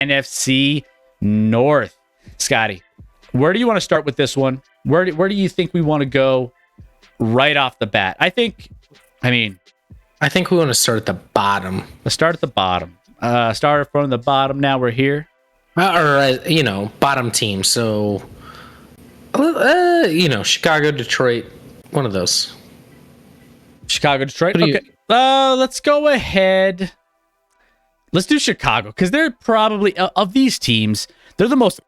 NFC North. Scotty, where do you want to start with this one? Where do you think we want to go right off the bat? I think we want to start at the bottom. Let's start at the bottom. Started from the bottom. Now we're here. Bottom team. So, Chicago, Detroit, one of those. Chicago, Detroit. Okay. Let's go ahead. Let's do Chicago because they're probably of these teams. They're the most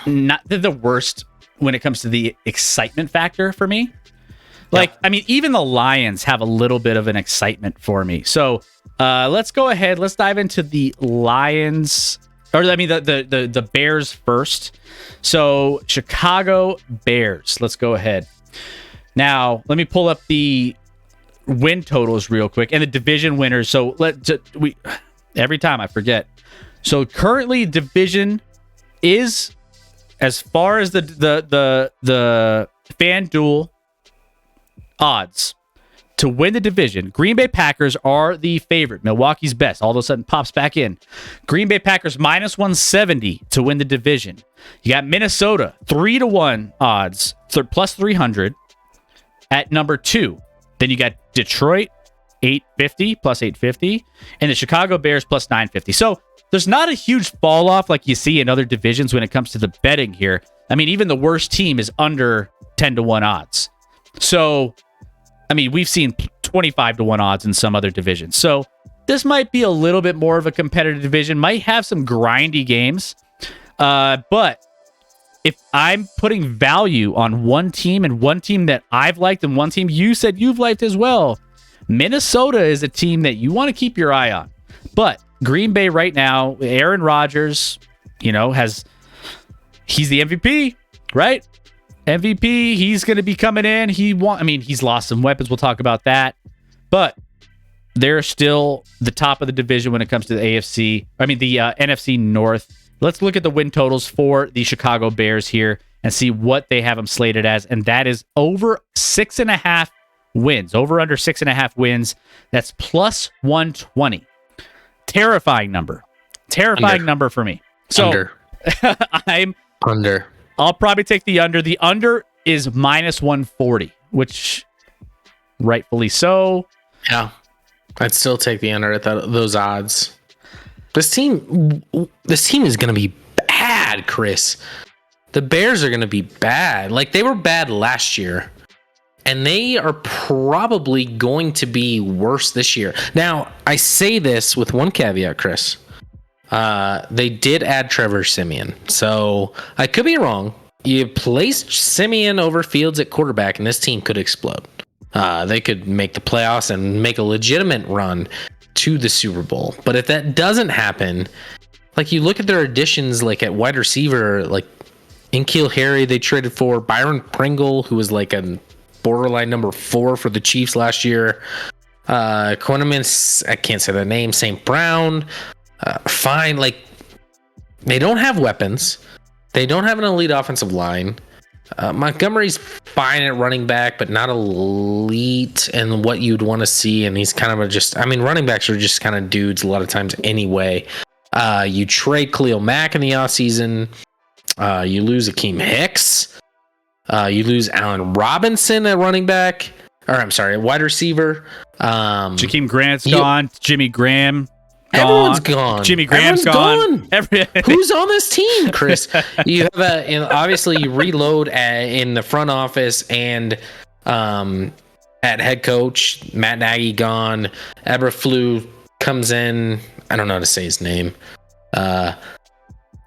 they're the worst when it comes to the excitement factor for me. Even the Lions have a little bit of an excitement for me. So let's go ahead. Let's dive into the Lions, the Bears first. So Chicago Bears. Let's go ahead. Now, let me pull up the win totals real quick and the division winners. So every time I forget. So currently division is, as far as the FanDuel odds to win the division, Green Bay Packers are the favorite. Milwaukee's best. All of a sudden pops back in. Green Bay Packers minus 170 to win the division. You got Minnesota 3-1 odds, plus 300 at number 2. Then you got Detroit 850 plus 850 and the Chicago Bears plus 950. So there's not a huge fall off like you see in other divisions when it comes to the betting here. Even the worst team is under 10-1 odds. So we've seen 25-1 odds in some other divisions. So this might be a little bit more of a competitive division, might have some grindy games. But if I'm putting value on one team and one team that I've liked and one team you said you've liked as well, Minnesota is a team that you want to keep your eye on. But Green Bay right now, Aaron Rodgers, he's the MVP, right? MVP, he's going to be coming in. He's lost some weapons. We'll talk about that. But they're still the top of the division when it comes to the NFC North. Let's look at the win totals for the Chicago Bears here and see what they have them slated as. And that is over 6.5 wins. Over under 6.5 wins. That's plus 120. Terrifying number. Number for me. So under. I'm under. I'll probably take the under. The under is minus 140, which rightfully so. Yeah. I'd still take the under at those odds. This team is going to be bad, Chris. The Bears are going to be bad. They were bad last year. And they are probably going to be worse this year. Now, I say this with one caveat, Chris. They did add Trevor Siemian. So I could be wrong. You place Siemian over Fields at quarterback, and this team could explode. They could make the playoffs and make a legitimate run to the Super Bowl. But if that doesn't happen, you look at their additions, at wide receiver, N'Keal Harry, they traded for Byron Pringle, who was a borderline number 4 for the Chiefs last year. Quinnamin, I can't say that name. St. Brown, fine. They don't have weapons. They don't have an elite offensive line. Montgomery's fine at running back, but not elite and what you'd want to see. And he's kind of running backs are just kind of dudes a lot of times anyway. You trade Khalil Mack in the offseason. You lose Akeem Hicks. You lose Allen Robinson at running back, wide receiver. Jakeem Grant's gone. Jimmy Graham. Everyone's gone. Jimmy Graham's gone. Who's on this team, Chris? You have obviously you reload in the front office and at head coach. Matt Nagy gone. Eberflus comes in. I don't know how to say his name.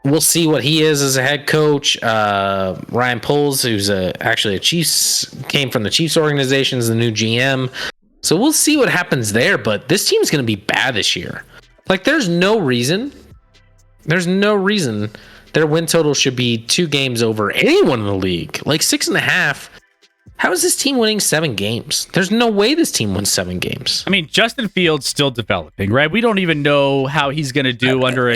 We'll see what he is as a head coach. Ryan Poles, who's actually a Chiefs, came from the Chiefs organization, is the new GM. So we'll see what happens there. But this team's going to be bad this year. There's no reason their win total should be 2 games over anyone in the league. 6.5. How is this team winning 7 games? There's no way this team wins 7 games. Justin Fields still developing, right? We don't even know how he's going to do under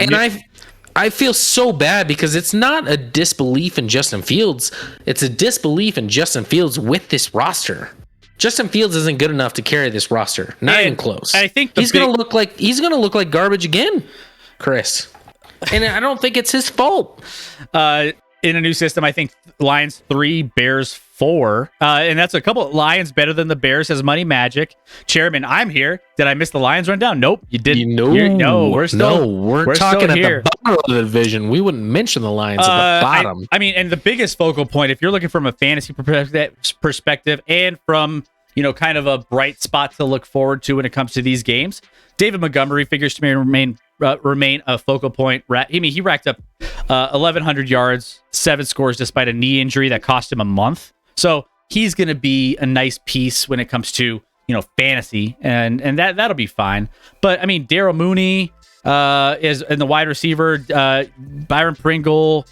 I feel so bad because it's not a disbelief in Justin Fields. It's a disbelief in Justin Fields with this roster. Justin Fields isn't good enough to carry this roster. Not even close. I think he's going to look like garbage again, Chris. And I don't think it's his fault. In a new system, I think Lions 3, Bears 4. And that's a couple. Lions better than the Bears has money magic. Chairman, I'm here. Did I miss the Lions rundown? Nope, you didn't. No, we're talking at here. the bottom of the division. We wouldn't mention the Lions at the bottom. I mean, and the biggest focal point, if you're looking from a fantasy perspective and from, kind of a bright spot to look forward to when it comes to these games, David Montgomery figures to remain a focal point. He racked up 1,100 yards, 7 scores despite a knee injury that cost him a month. So he's going to be a nice piece when it comes to fantasy, and that'll be fine. But I mean, Darryl Mooney is in the wide receiver, Byron Pringle,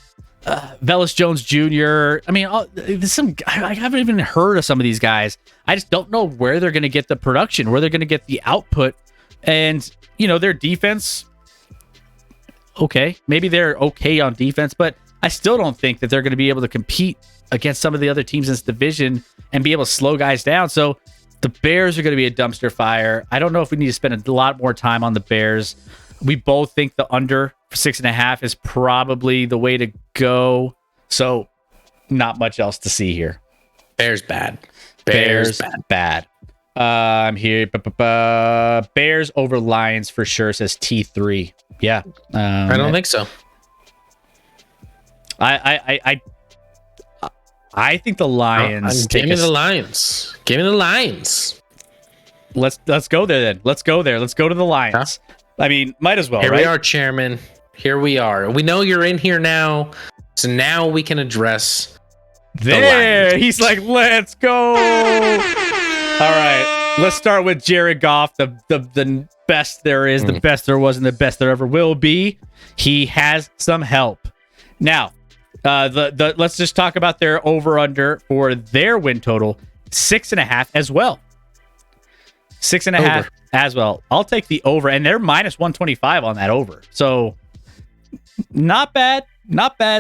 Velus Jones Jr. I mean, there's I haven't even heard of some of these guys. I just don't know where they're going to get the production, where they're going to get the output, and their defense. Okay, maybe they're okay on defense, but I still don't think that they're going to be able to compete against some of the other teams in this division and be able to slow guys down. So the Bears are going to be a dumpster fire. I don't know if we need to spend a lot more time on the Bears. We both think the under 6.5 is probably the way to go. So not much else to see here. Bears bad. Bears bad. I'm here. Bears over Lions for sure, says T3. Yeah. I don't think so. I think the Lions. Give me the Lions. Give me the Lions. Let's go there then. Let's go there. Let's go to the Lions. Huh? I mean, might as well. Here right? We are, Chairman. Here we are. We know you're in here now, so now we can address. There, he's like, let's go. All right, let's start with Jared Goff, the best there is, the best there was, and the best there ever will be. He has some help. Now, let's just talk about their over/under for their win total, 6.5 as well. 6.5 as well. I'll take the over, and they're minus 125 on that over. So not bad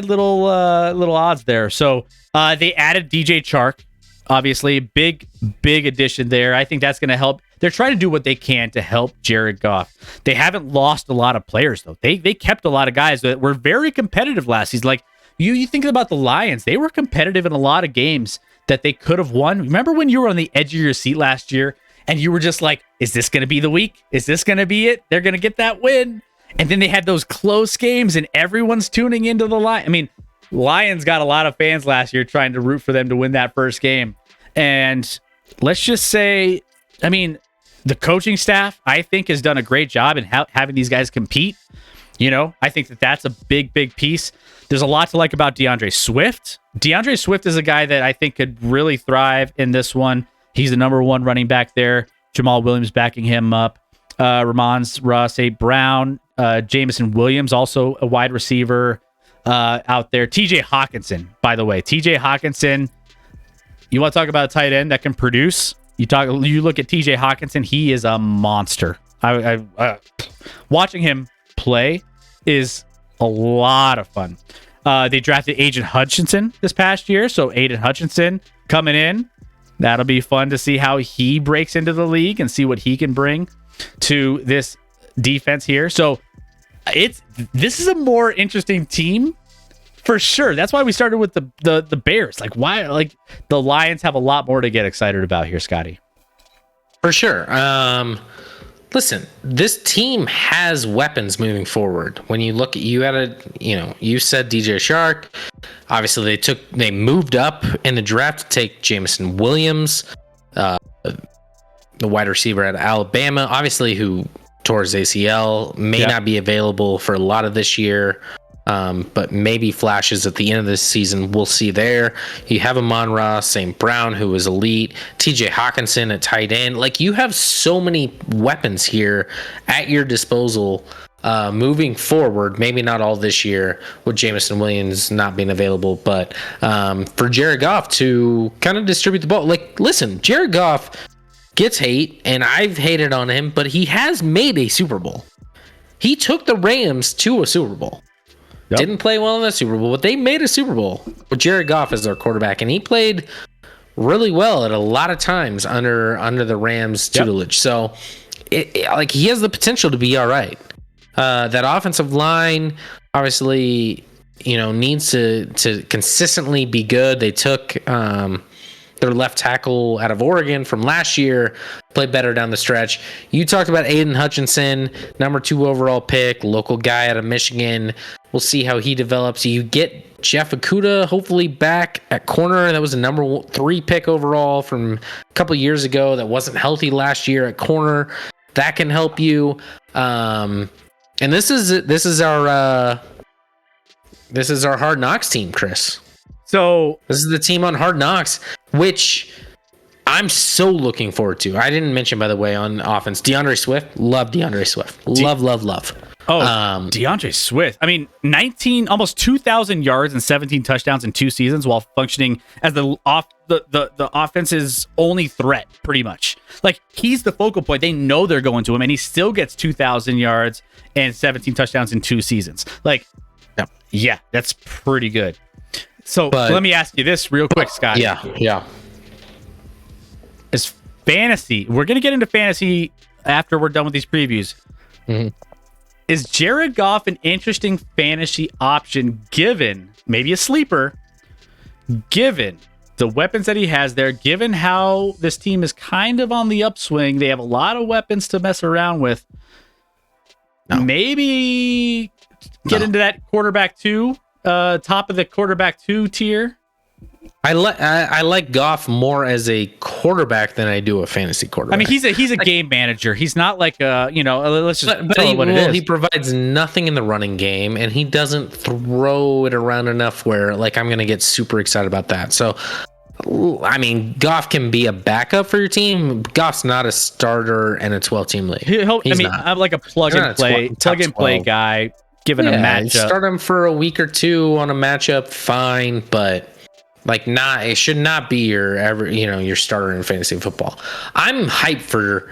little odds there. So they added DJ Chark, obviously big addition there. I think that's going to help. They're trying to do what they can to help Jared Goff. They haven't lost a lot of players though. They kept a lot of guys that were very competitive last season. Like you think about the Lions, they were competitive in a lot of games that they could have won. Remember when you were on the edge of your seat last year and you were just like, is this going to be the week? Is this going to be it? They're going to get that win. And then they had those close games and everyone's tuning into the Lions. I mean, Lions got a lot of fans last year trying to root for them to win that first game. And let's just say, I mean, the coaching staff, I think, has done a great job in having these guys compete. I think that's a big piece. There's a lot to like about DeAndre Swift. DeAndre Swift is a guy that I think could really thrive in this one. He's the number one running back there. Jamal Williams backing him up. Ramon St. Brown. Jameson Williams, also a wide receiver out there. TJ Hawkinson, by the way. TJ Hawkinson, you want to talk about a tight end that can produce? You look at TJ Hawkinson, he is a monster. Watching him play is a lot of fun. They drafted Aiden Hutchinson this past year, so Aiden Hutchinson coming in. That'll be fun to see how he breaks into the league and see what he can bring to this defense here. So this is a more interesting team for sure. That's why we started with the Bears. Like why? Like the Lions have a lot more to get excited about here, Scotty. For sure. Listen, this team has weapons moving forward. When you look at you said DJ Chark. Obviously, they moved up in the draft to take Jameson Williams, the wide receiver at Alabama. Obviously, who tore his ACL, may not be available for a lot of this year, but maybe flashes at the end of this season. We'll see there. You have Amon-Ra St. Brown, who is elite. TJ Hawkinson at tight end. Like, you have so many weapons here at your disposal moving forward. Maybe not all this year with Jameson Williams not being available, but for Jared Goff to kind of distribute the ball. Like, listen, Jared Goff gets hate, and I've hated on him, but he has made a Super Bowl. He took the Rams to a Super Bowl. Yep. Didn't play well in the Super Bowl, but they made a Super Bowl with Jared Goff as their quarterback, and he played really well at a lot of times under the Rams' tutelage. So, he has the potential to be all right. That offensive line, obviously, needs to consistently be good. They took their left tackle out of Oregon from last year, played better down the stretch. You talked about Aiden Hutchinson, number 2 overall pick, local guy out of Michigan. We'll see how he develops. You get Jeff Okudah hopefully back at corner. That was a number 3 pick overall from a couple years ago that wasn't healthy last year at corner. That can help you. And this is our Hard Knocks team, Chris. So this is the team on Hard Knocks, which I'm so looking forward to. I didn't mention, by the way, on offense, DeAndre Swift. Love DeAndre Swift. Love. Oh, DeAndre Swift. I mean, almost 2,000 yards and 17 touchdowns in 2 seasons while functioning as the offense's only threat, pretty much. Like, he's the focal point. They know they're going to him, and he still gets 2,000 yards and 17 touchdowns in 2 seasons. Like, yeah, that's pretty good. So let me ask you this real quick, Scott. Yeah. Is fantasy, we're going to get into fantasy after we're done with these previews. Mm-hmm. Is Jared Goff an interesting fantasy option given, maybe a sleeper, given the weapons that he has there, given how this team is kind of on the upswing? They have a lot of weapons to mess around with. No. Maybe get into that quarterback 2, top of the quarterback 2 tier. I like Goff more as a quarterback than I do a fantasy quarterback. I mean, he's a game manager. He's not like let's just tell you what it is. He provides nothing in the running game, and he doesn't throw it around enough where like I'm going to get super excited about that. So, I mean, Goff can be a backup for your team. Goff's not a starter in a 12-team league. I'm like a plug and play guy. Given a matchup, start him for a week or 2 on a matchup, fine, but. Like, it should not be your starter in fantasy football. I'm hyped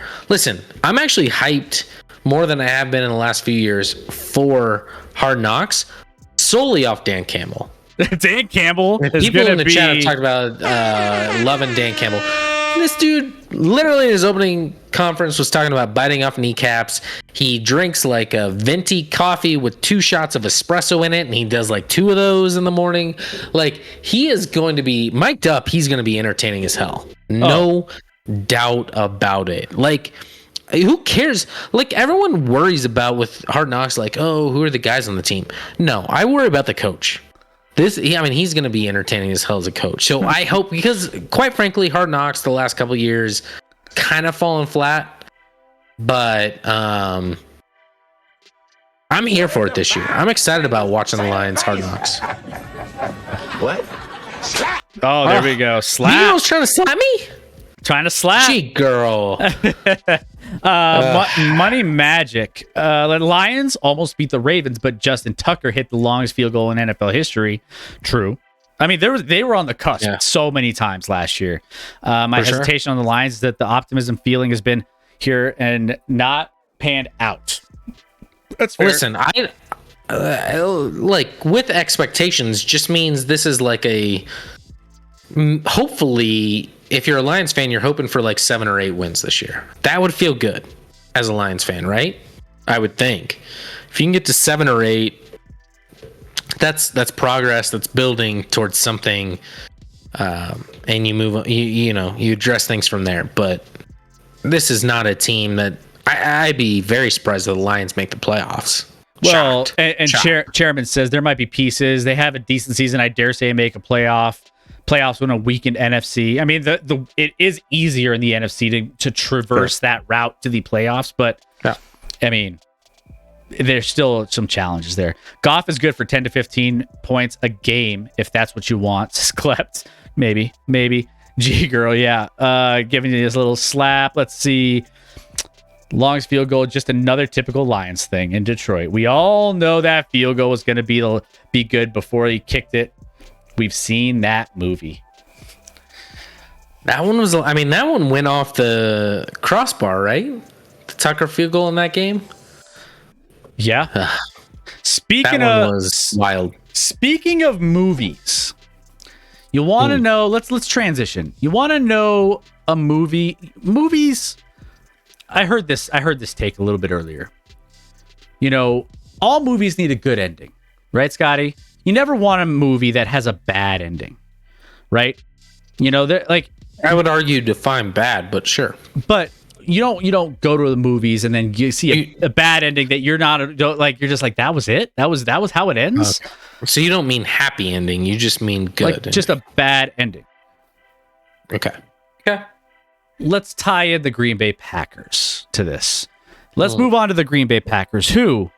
I'm actually hyped more than I have been in the last few years for Hard Knocks, solely off Dan Campbell. Dan Campbell is people in the chat have talked about loving Dan Campbell. This dude literally in his opening conference was talking about biting off kneecaps. He drinks like a venti coffee with 2 shots of espresso in it, and he does like 2 of those in the morning. Like, he is going to be mic'd up. He's going to be entertaining as hell. No doubt about it. Like, who cares? Like, everyone worries about with Hard Knocks, like, oh, who are the guys on the team? No, I worry about the coach. He's going to be entertaining as hell as a coach. So I hope, because quite frankly, Hard Knocks the last couple of years kind of fallen flat, but I'm here for it this year. I'm excited about watching the Lions Hard Knocks. What? Slap! Oh, there we go. Slap. You was trying to slap me? Trying to slap. Gee, girl. Money Magic. The Lions almost beat the Ravens, but Justin Tucker hit the longest field goal in NFL history. True. I mean, they were on the cusp so many times last year. My hesitation on the Lions is that the optimism feeling has been here and not panned out. That's fair. Listen, I like with expectations just means this is like a hopefully. If you're a Lions fan, you're hoping for like 7 or 8 wins this year. That would feel good as a Lions fan, right? I would think. If you can get to 7 or 8, that's progress. That's building towards something, and you move. You address things from there. But this is not a team that I'd be very surprised that the Lions make the playoffs. Well, Chairman says there might be pieces. They have a decent season. I dare say make a playoffs when a weakened NFC. I mean, it is easier in the NFC to traverse that route to the playoffs, but I mean, there's still some challenges there. Goff is good for 10 to 15 points a game if that's what you want. Sklept, maybe. G girl, yeah. Giving you this little slap. Let's see. Longest field goal, just another typical Lions thing in Detroit. We all know that field goal was going to be good before he kicked it. We've seen that movie. That one went off the crossbar, right? The Tucker field goal in that game. Yeah. Speaking was wild. Speaking of movies, you want to know? Let's transition. You want to know a movies? I heard this take a little bit earlier. All movies need a good ending, right, Scotty? You never want a movie that has a bad ending, right? You know, like I would argue define bad, but sure. But you don't go to the movies and then you see a bad ending that you're like, you're just like, that was it? That was how it ends? Okay. So you don't mean happy ending, you just mean good. Like just a bad ending. Okay. Let's tie in the Green Bay Packers to this. Let's move on to the Green Bay Packers, who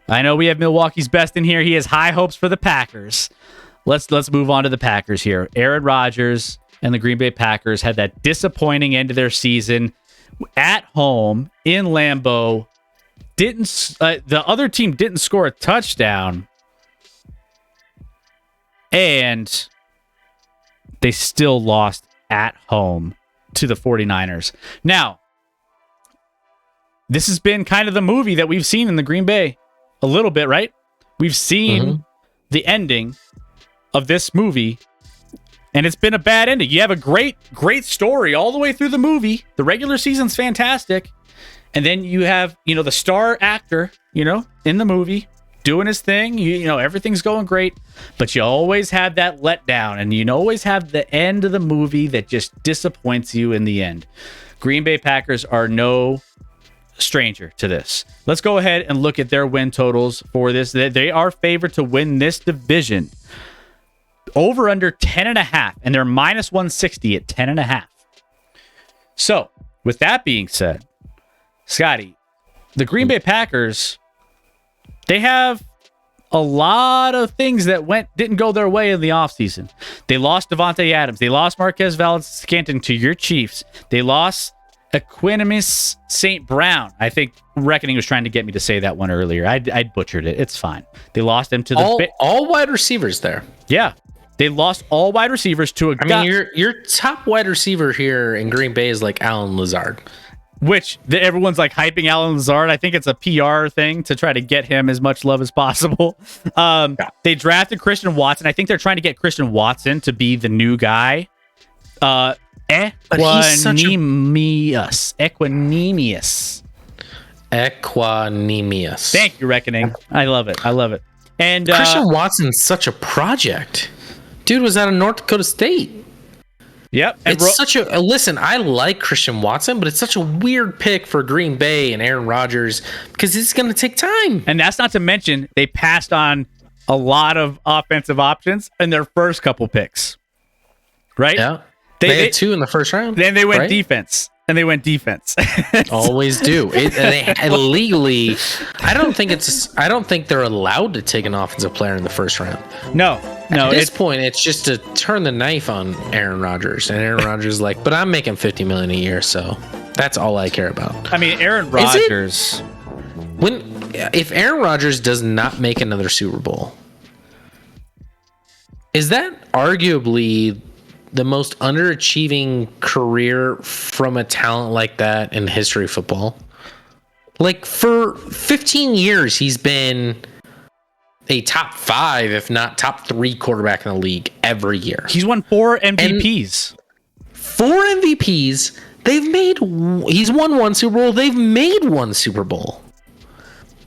I know we have Milwaukee's best in here. He has high hopes for the Packers. Let's move on to the Packers here. Aaron Rodgers and the Green Bay Packers had that disappointing end of their season at home in Lambeau. The other team didn't score a touchdown, and they still lost at home to the 49ers. Now, this has been kind of the movie that we've seen in the Green Bay a little bit, right? We've seen the ending of this movie, and it's been a bad ending. You have a great story all the way through the movie. The regular season's fantastic. And then you have, the star actor, in the movie doing his thing. Everything's going great, but you always have that letdown, and you always have the end of the movie that just disappoints you in the end. Green Bay Packers are no stranger to this. Let's go ahead and look at their win totals for this. They are favored to win this division. Over under 10.5, and they're minus 160 at 10.5. So, with that being said, Scotty, the Green Bay Packers, they have a lot of things that didn't go their way in the offseason. They lost Devontae Adams. They lost Marquez Valdes-Scantling to your Chiefs. They lost Equanimeous St. Brown. I think Reckoning was trying to get me to say that one earlier. I butchered it. It's fine. They lost him to all wide receivers there. Yeah. They lost all wide receivers to a guy. I mean, your top wide receiver here in Green Bay is like Allen Lazard. Which everyone's like hyping Allen Lazard. I think it's a PR thing to try to get him as much love as possible. They drafted Christian Watson. I think they're trying to get Christian Watson to be the new guy. Equanimous. Thank you, Reckoning. I love it. And Christian Watson's such a project. Dude was out of North Dakota State. Yep. Listen, I like Christian Watson, but it's such a weird pick for Green Bay and Aaron Rodgers because it's going to take time. And that's not to mention they passed on a lot of offensive options in their first couple picks. Right? Yeah. They had two in the first round. Then they went defense. And they went defense. Always do. They legally, I don't think they're allowed to take an offensive player in the first round. No. At this point, it's just to turn the knife on Aaron Rodgers. And Aaron Rodgers is like, but I'm making $50 million a year, so that's all I care about. I mean, Aaron Rodgers. If Aaron Rodgers does not make another Super Bowl, is that arguably the most underachieving career from a talent like that in the history of football? Like, for 15 years, he's been a top 5, if not top 3 quarterback in the league every year. He's won 4 MVPs. And 4 MVPs. He's won 1 Super Bowl. They've made 1 Super Bowl.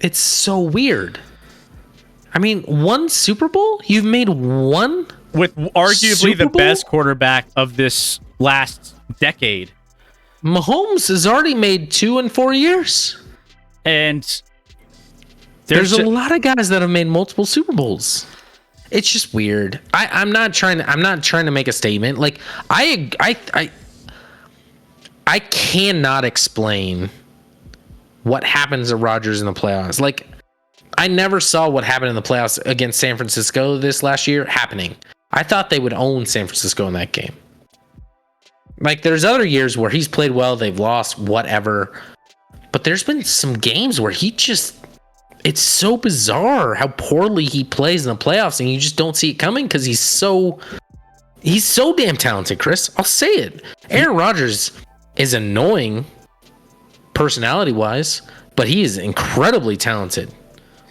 It's so weird. I mean, 1 Super Bowl? You've made 1? With arguably the best quarterback of this last decade. Mahomes has already made 2 in 4 years. And there's a lot of guys that have made multiple Super Bowls. It's just weird. I'm not trying to make a statement. Like, I cannot explain what happens to Rodgers in the playoffs. Like, I never saw what happened in the playoffs against San Francisco this last year happening. I thought they would own San Francisco in that game. Like, there's other years where he's played well, they've lost, whatever. But there's been some games where it's so bizarre how poorly he plays in the playoffs, and you just don't see it coming because he's so damn talented, Chris. I'll say it. Aaron Rodgers is annoying personality-wise, but he is incredibly talented.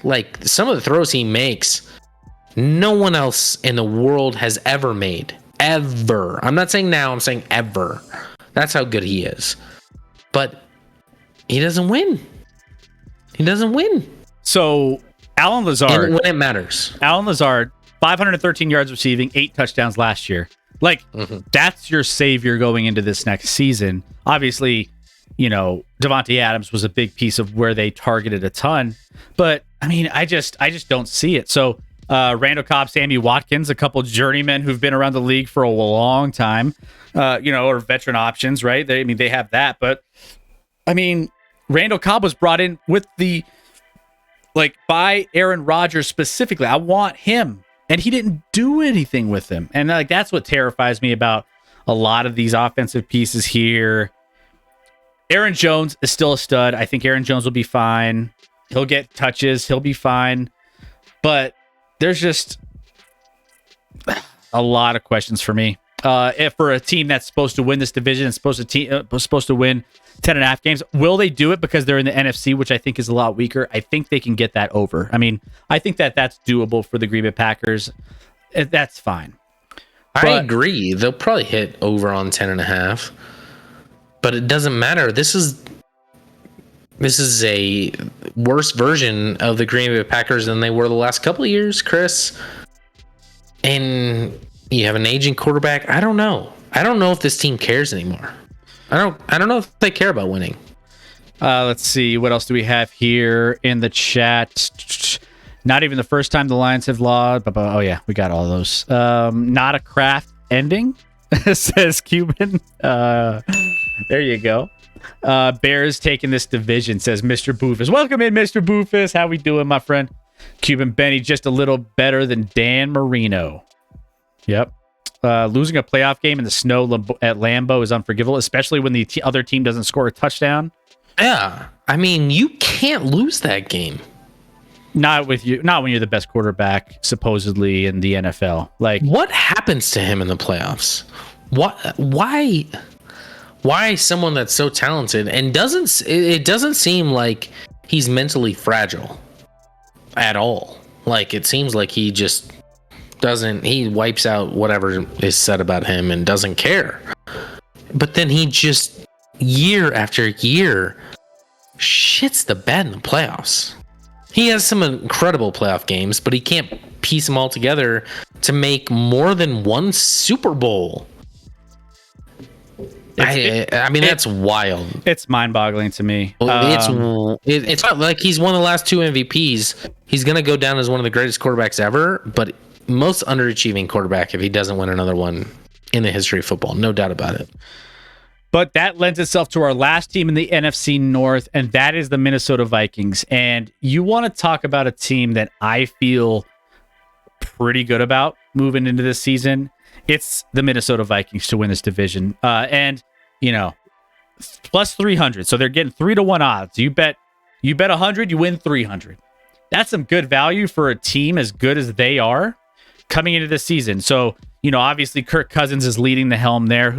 Like, some of the throws he makes, no one else in the world has ever made. Ever. I'm not saying now, I'm saying ever. That's how good he is. But he doesn't win. So, Alan Lazard. And when it matters. Alan Lazard, 513 yards receiving, 8 touchdowns last year. Like, that's your savior going into this next season. Obviously, Devontae Adams was a big piece of where they targeted a ton. But, I mean, I just don't see it. So, Randall Cobb, Sammy Watkins, a couple journeymen who've been around the league for a long time, or veteran options, right? They have that. But, I mean, Randall Cobb was brought in with by Aaron Rodgers specifically. I want him. And he didn't do anything with him. And that's what terrifies me about a lot of these offensive pieces here. Aaron Jones is still a stud. I think Aaron Jones will be fine. He'll get touches. He'll be fine. But there's just a lot of questions for me. If for a team that's supposed to win this division and supposed to win 10.5 games, will they do it because they're in the NFC, which I think is a lot weaker? I think they can get that over. I mean, I think that's doable for the Green Bay Packers. That's fine. I agree. They'll probably hit over on 10.5, but it doesn't matter. This is a worse version of the Green Bay Packers than they were the last couple of years, Chris. And you have an aging quarterback. I don't know if this team cares anymore. I don't know if they care about winning. Let's see. What else do we have here in the chat? Not even the first time the Lions have lost. Oh, yeah. We got all those. Not a Kraft ending, says Cuban. There you go. Bears taking this division, says Mr. Boofus. Welcome in, Mr. Boofus. How we doing, my friend? Cuban Benny, just a little better than Dan Marino. Yep. Losing a playoff game in the snow at Lambeau is unforgivable, especially when the other team doesn't score a touchdown. Yeah. I mean, you can't lose that game. Not when you're the best quarterback, supposedly, in the NFL. What happens to him in the playoffs? Why someone that's so talented and it doesn't seem like he's mentally fragile at all. It seems like he just he wipes out whatever is said about him and doesn't care. But then he just year after year shits the bed in the playoffs. He has some incredible playoff games, but he can't piece them all together to make more than one Super Bowl. That's wild. It's mind-boggling to me. It's not like he's won the last 2 MVPs. He's going to go down as one of the greatest quarterbacks ever, but most underachieving quarterback if he doesn't win another one in the history of football. No doubt about it. But that lends itself to our last team in the NFC North, and that is the Minnesota Vikings. And you want to talk about a team that I feel pretty good about moving into this season. It's the Minnesota Vikings to win this division. Plus 300. So they're getting 3-1 odds. You bet 100, you win 300. That's some good value for a team as good as they are coming into this season. So, obviously Kirk Cousins is leading the helm there.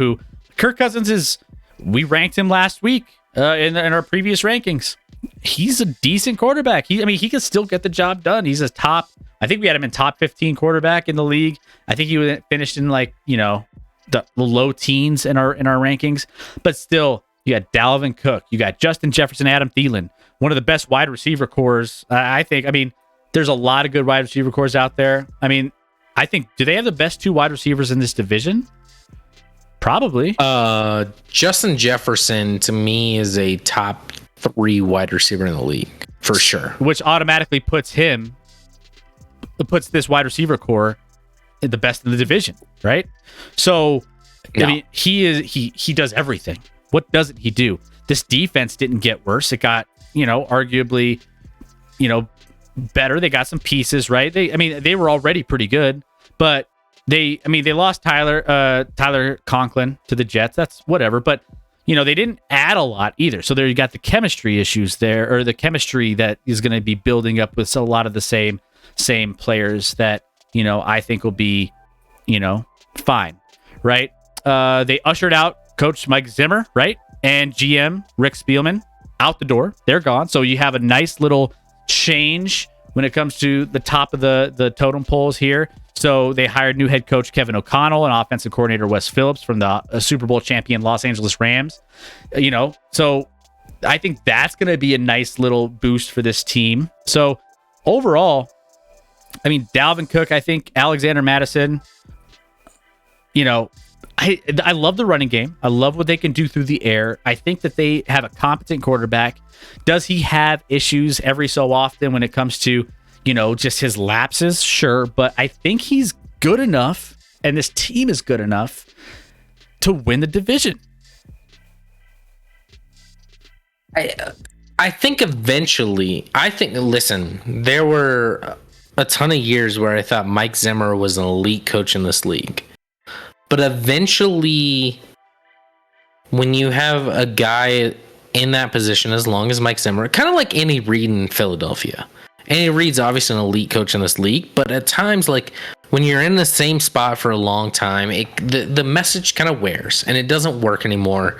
We ranked him last week in our previous rankings. He's a decent quarterback. He can still get the job done. He's I think we had him in top 15 quarterback in the league. I think he finished in the low teens in our rankings. But still, you got Dalvin Cook, you got Justin Jefferson, Adam Thielen, one of the best wide receiver cores. I think. There's a lot of good wide receiver cores out there. I think, do they have the best 2 wide receivers in this division? Probably. Justin Jefferson to me is a top 3 wide receiver in the league for sure. Which automatically puts this wide receiver core the best in the division, right? So, no. He does everything. What doesn't he do? This defense didn't get worse. It got, arguably, better. They got some pieces, right? They were already pretty good, but they lost Tyler Conklin to the Jets. That's whatever, but they didn't add a lot either. So there you got the chemistry issues there, or the chemistry that is going to be building up with a lot of the same players that, I think will be, fine, right? They ushered out Coach Mike Zimmer, right? And GM Rick Spielman out the door. They're gone. So you have a nice little change when it comes to the top of the totem poles here. So they hired new head coach Kevin O'Connell and offensive coordinator Wes Phillips from the Super Bowl champion Los Angeles Rams. So I think that's going to be a nice little boost for this team. So overall, I mean, Dalvin Cook, I think Alexander Madison, I love the running game. I love what they can do through the air. I think that they have a competent quarterback. Does he have issues every so often when it comes to, just his lapses? Sure. But I think he's good enough, and this team is good enough to win the division. I think eventually, listen, there were a ton of years where I thought Mike Zimmer was an elite coach in this league. But eventually, when you have a guy in that position as long as Mike Zimmer, kind of like Andy Reid in Philadelphia. Andy Reid's obviously an elite coach in this league, but at times, like when you're in the same spot for a long time, the message kind of wears and it doesn't work anymore.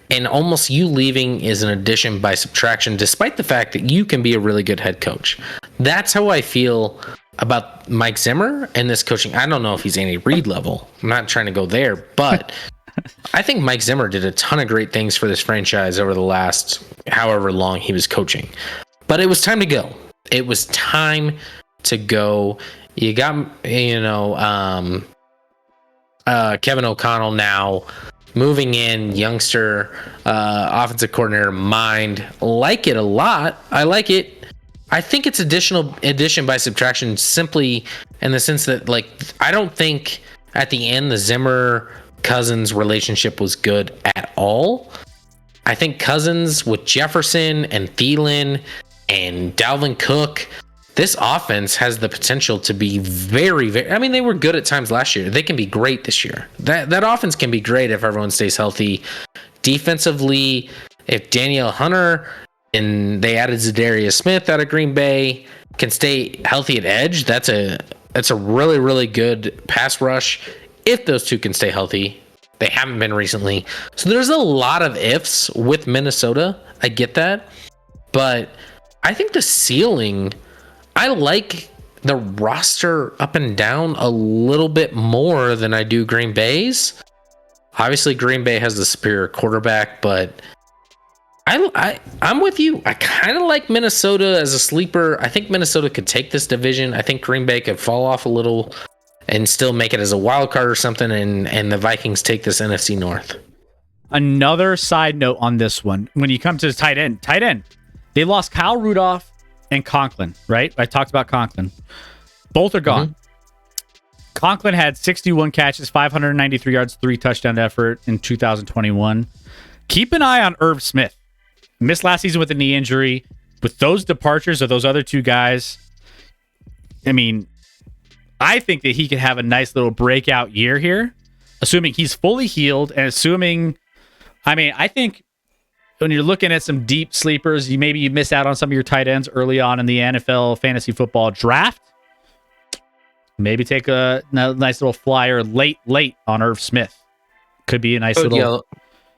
And almost you leaving is an addition by subtraction, despite the fact that you can be a really good head coach. That's how I feel about Mike Zimmer and this coaching. I don't know if he's Andy Reid level. I'm not trying to go there, but I think Mike Zimmer did a ton of great things for this franchise over the last however long he was coaching. But it was time to go. It was time to go. You got, Kevin O'Connell now moving in, youngster, offensive coordinator, mind. Like it a lot. I like it. I think it's addition by subtraction, simply in the sense that, like, I don't think at the end the Zimmer-Cousins relationship was good at all. I think Cousins with Jefferson and Thielen and Dalvin Cook, this offense has the potential to be very, very... I mean, they were good at times last year. They can be great this year. That offense can be great if everyone stays healthy. Defensively, if Danielle Hunter... and they added Zadarius Smith out of Green Bay, can stay healthy at edge. That's a really, really good pass rush. If those two can stay healthy, they haven't been recently. So there's a lot of ifs with Minnesota. I get that. But I think the ceiling, I like the roster up and down a little bit more than I do Green Bay's. Obviously, Green Bay has the superior quarterback, but I'm with you. I kind of like Minnesota as a sleeper. I think Minnesota could take this division. I think Green Bay could fall off a little and still make it as a wild card or something, and the Vikings take this NFC North. Another side note on this one. When you come to the tight end, they lost Kyle Rudolph and Conklin, right? I talked about Conklin. Both are gone. Mm-hmm. Conklin had 61 catches, 593 yards, 3 touchdown effort in 2021. Keep an eye on Irv Smith. Missed last season with a knee injury. With those departures of those other two guys, I mean, I think that he could have a nice little breakout year here, assuming he's fully healed and assuming, I think when you're looking at some deep sleepers, you miss out on some of your tight ends early on in the NFL fantasy football draft. Maybe take a nice little flyer late on Irv Smith. Could be a nice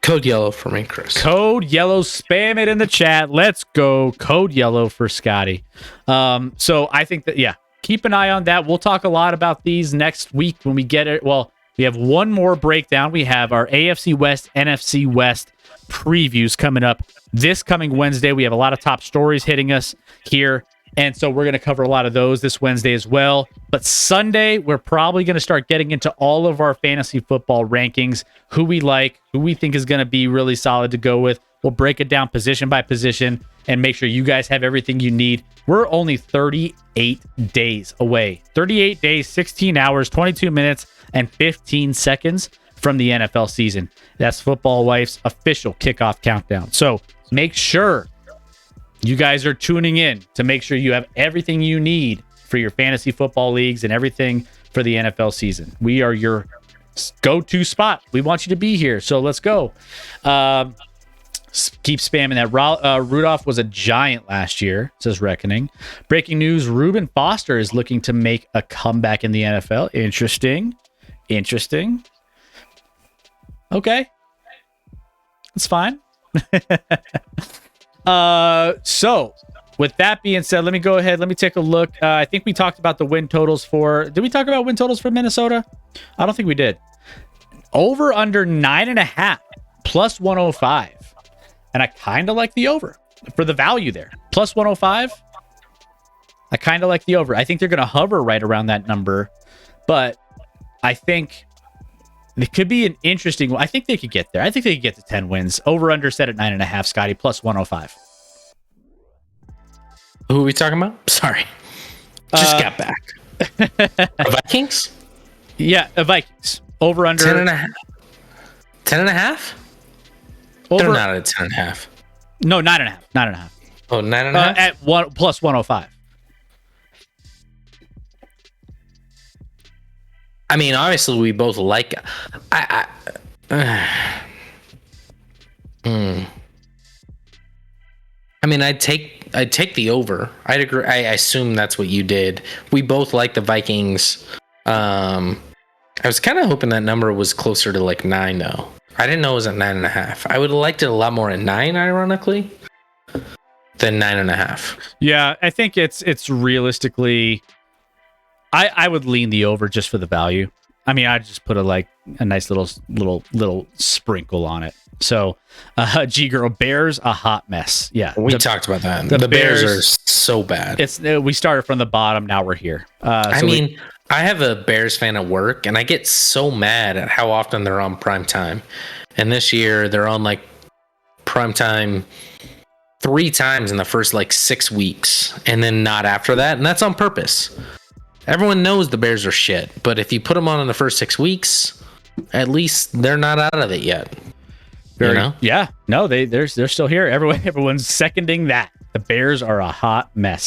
Code yellow for me, Chris. Code yellow. Spam it in the chat. Let's go. Code yellow for Scotty. So I think that, keep an eye on that. We'll talk a lot about these next week when we get it. Well, we have one more breakdown. We have our AFC West, NFC West previews coming up this coming Wednesday. We have a lot of top stories hitting us here. And so we're going to cover a lot of those this Wednesday as well. But Sunday, we're probably going to start getting into all of our fantasy football rankings, who we like, who we think is going to be really solid to go with. We'll break it down position by position and make sure you guys have everything you need. We're only 38 days away. 38 days, 16 hours, 22 minutes, and 15 seconds from the NFL season. That's Football Wife's official kickoff countdown. So make sure you guys are tuning in to make sure you have everything you need for your fantasy football leagues and everything for the NFL season. We are your go-to spot. We want you to be here, so let's go. Keep spamming that. Rudolph was a giant last year, says Reckoning. Breaking news, Reuben Foster is looking to make a comeback in the NFL. Interesting. Okay. That's fine. So with that being said, let me go ahead. Let me take a look. I think we talked about the win totals did we talk about win totals for Minnesota? I don't think we did. Over under 9.5 plus 105. And I kind of like the over for the value there. Plus 105. I kind of like the over. I think they're going to hover right around that number, but I think it could be an interesting one. I think they could get there. I think they could get to 10 wins. Over under set at 9.5, Scotty, plus 105. Who are we talking about? Sorry. Just got back. The Vikings? Yeah, the Vikings. Over under 10.5. 10.5? They're not at 10.5. No, 9.5. 9.5. Oh, 9.5? At one plus 105. I mean, obviously, we both like. I mean, I'd take the over. I'd agree. I assume that's what you did. We both like the Vikings. I was kind of hoping that number was closer to like 9, though. I didn't know it was at 9.5. I would have liked it a lot more at 9, ironically, than 9.5. Yeah, I think it's realistically. I would lean the over just for the value. I mean, I'd just put a nice little sprinkle on it. So, G girl, Bears a hot mess. Yeah, we talked about that. The Bears are so bad. We started from the bottom. Now we're here. I have a Bears fan at work, and I get so mad at how often they're on prime time. And this year, they're on like prime time 3 times in the first like 6 weeks, and then not after that. And that's on purpose. Everyone knows the Bears are shit, but if you put them on in the first 6 weeks, at least they're not out of it yet. You know? Yeah. No, they're still here. Everyone's seconding that. The Bears are a hot mess.